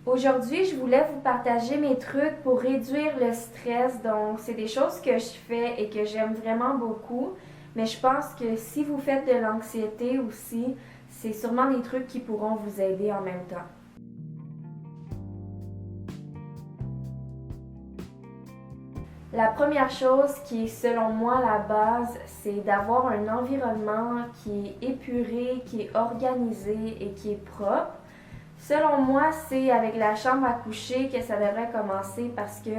Aujourd'hui, je voulais vous partager mes trucs pour réduire le stress. Donc, c'est des choses que je fais et que j'aime vraiment beaucoup. Mais je pense que si vous faites de l'anxiété aussi, c'est sûrement des trucs qui pourront vous aider en même temps. La première chose qui est selon moi la base, c'est d'avoir un environnement qui est épuré, qui est organisé et qui est propre. Selon moi, c'est avec la chambre à coucher que ça devrait commencer parce que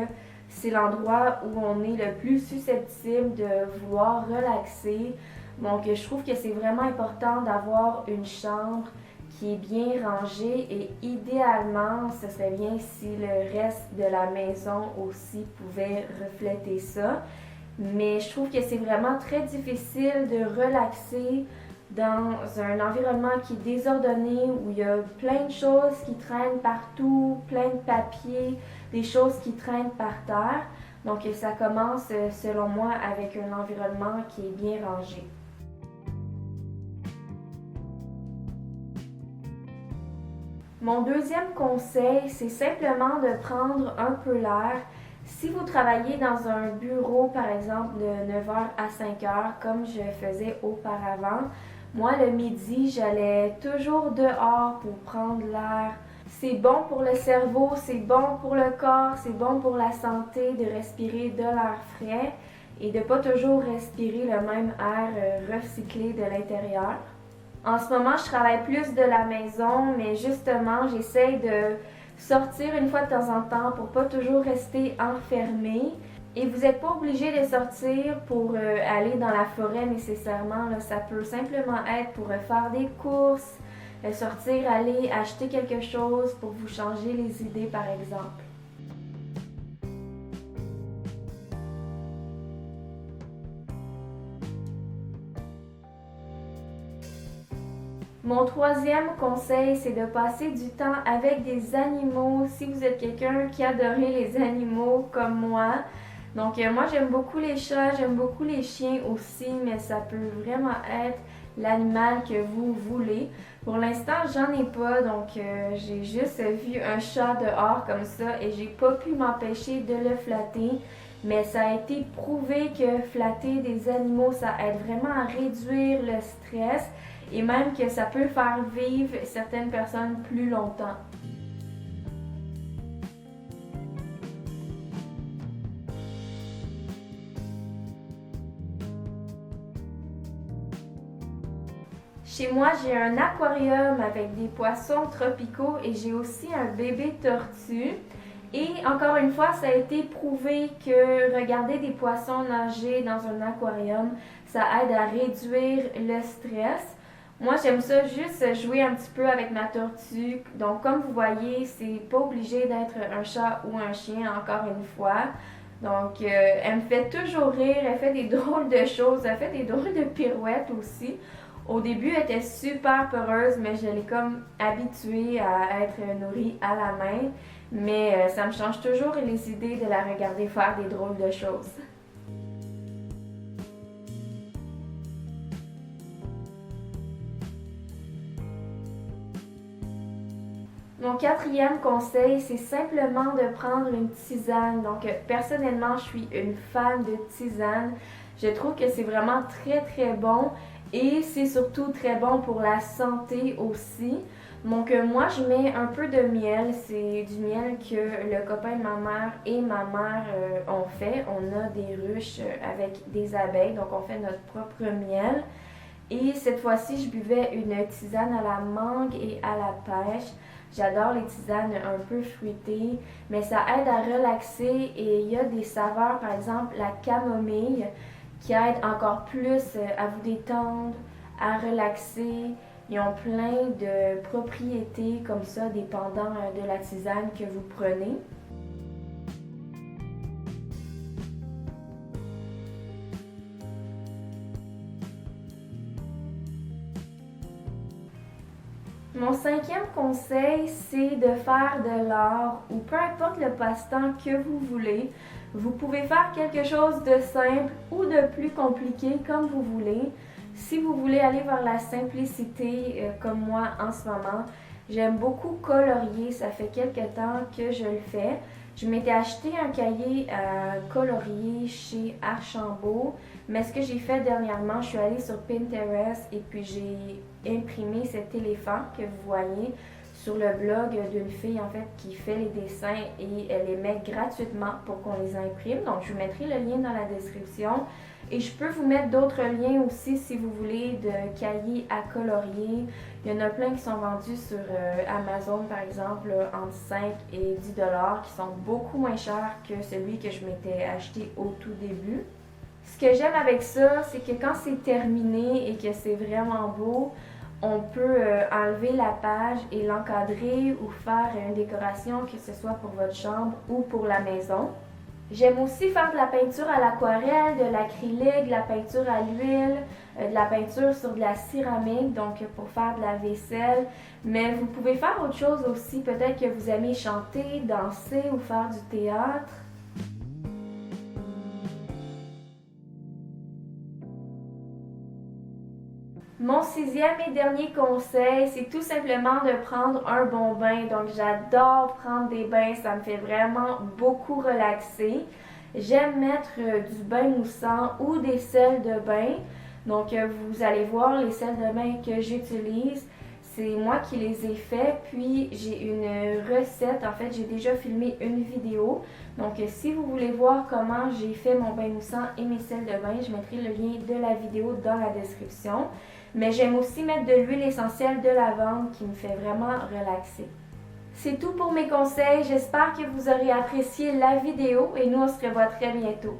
c'est l'endroit où on est le plus susceptible de vouloir relaxer. Donc, je trouve que c'est vraiment important d'avoir une chambre qui est bien rangée et idéalement, ce serait bien si le reste de la maison aussi pouvait refléter ça. Mais je trouve que c'est vraiment très difficile de relaxer dans un environnement qui est désordonné, où il y a plein de choses qui traînent partout, plein de papiers, des choses qui traînent par terre. Donc ça commence, selon moi, avec un environnement qui est bien rangé. Mon deuxième conseil, c'est simplement de prendre un peu l'air. Si vous travaillez dans un bureau, par exemple, de 9h à 5h, comme je faisais auparavant, moi, le midi, j'allais toujours dehors pour prendre l'air. C'est bon pour le cerveau, c'est bon pour le corps, c'est bon pour la santé de respirer de l'air frais et de ne pas toujours respirer le même air recyclé de l'intérieur. En ce moment, je travaille plus de la maison, mais justement, j'essaye de sortir une fois de temps en temps pour pas toujours rester enfermé. Et vous n'êtes pas obligé de sortir pour aller dans la forêt nécessairement. Là. Ça peut simplement être pour faire des courses, sortir, aller acheter quelque chose pour vous changer les idées par exemple. Mon troisième conseil, c'est de passer du temps avec des animaux. Si vous êtes quelqu'un qui adore les animaux comme moi, donc moi j'aime beaucoup les chats, j'aime beaucoup les chiens aussi, mais ça peut vraiment être l'animal que vous voulez. Pour l'instant, j'en ai pas, donc j'ai juste vu un chat dehors comme ça et j'ai pas pu m'empêcher de le flatter. Mais ça a été prouvé que flatter des animaux, ça aide vraiment à réduire le stress et même que ça peut faire vivre certaines personnes plus longtemps. Chez moi, j'ai un aquarium avec des poissons tropicaux et j'ai aussi un bébé tortue. Et encore une fois, ça a été prouvé que regarder des poissons nager dans un aquarium, ça aide à réduire le stress. Moi, j'aime ça juste jouer un petit peu avec ma tortue. Donc, comme vous voyez, c'est pas obligé d'être un chat ou un chien, encore une fois. Donc, elle me fait toujours rire, elle fait des drôles de choses, elle fait des drôles de pirouettes aussi. Au début, elle était super peureuse, mais je l'ai comme habituée à être nourrie à la main. Mais ça me change toujours les idées de la regarder faire des drôles de choses. Mon quatrième conseil, c'est simplement de prendre une tisane. Donc, personnellement, je suis une fan de tisane. Je trouve que c'est vraiment très très bon et c'est surtout très bon pour la santé aussi. Donc, moi, je mets un peu de miel. C'est du miel que le copain de ma mère et ma mère ont fait. On a des ruches avec des abeilles, donc on fait notre propre miel. Et cette fois-ci, je buvais une tisane à la mangue et à la pêche. J'adore les tisanes un peu fruitées, mais ça aide à relaxer et il y a des saveurs, par exemple la camomille, qui aide encore plus à vous détendre, à relaxer. Ils ont plein de propriétés comme ça, dépendant de la tisane que vous prenez. Mon cinquième conseil, c'est de faire de l'art ou peu importe le passe-temps que vous voulez. Vous pouvez faire quelque chose de simple ou de plus compliqué comme vous voulez. Si vous voulez aller vers la simplicité comme moi en ce moment, J'aime beaucoup colorier, ça fait quelques temps que je le fais. Je m'étais acheté un cahier à colorier chez Archambault, mais ce que j'ai fait dernièrement, je suis allée sur Pinterest et puis j'ai imprimé cet éléphant que vous voyez sur le blog d'une fille en fait qui fait les dessins et elle les met gratuitement pour qu'on les imprime. Donc je vous mettrai le lien dans la description et je peux vous mettre d'autres liens aussi si vous voulez de cahiers à colorier. Il y en a plein qui sont vendus sur Amazon par exemple entre 5 et 10 dollars qui sont beaucoup moins chers que celui que je m'étais acheté au tout début. Ce que j'aime avec ça, c'est que quand c'est terminé et que c'est vraiment beau, on peut enlever la page et l'encadrer ou faire une décoration, que ce soit pour votre chambre ou pour la maison. J'aime aussi faire de la peinture à l'aquarelle, de l'acrylique, de la peinture à l'huile, de la peinture sur de la céramique, donc pour faire de la vaisselle. Mais vous pouvez faire autre chose aussi, peut-être que vous aimez chanter, danser ou faire du théâtre. Mon sixième et dernier conseil, c'est tout simplement de prendre un bon bain. Donc j'adore prendre des bains, ça me fait vraiment beaucoup relaxer. J'aime mettre du bain moussant ou des sels de bain. Donc vous allez voir les sels de bain que j'utilise. C'est moi qui les ai faits, puis j'ai une recette, en fait j'ai déjà filmé une vidéo. Donc si vous voulez voir comment j'ai fait mon bain moussant et mes sels de bain, je mettrai le lien de la vidéo dans la description. Mais j'aime aussi mettre de l'huile essentielle de lavande qui me fait vraiment relaxer. C'est tout pour mes conseils, j'espère que vous aurez apprécié la vidéo et nous on se revoit très bientôt.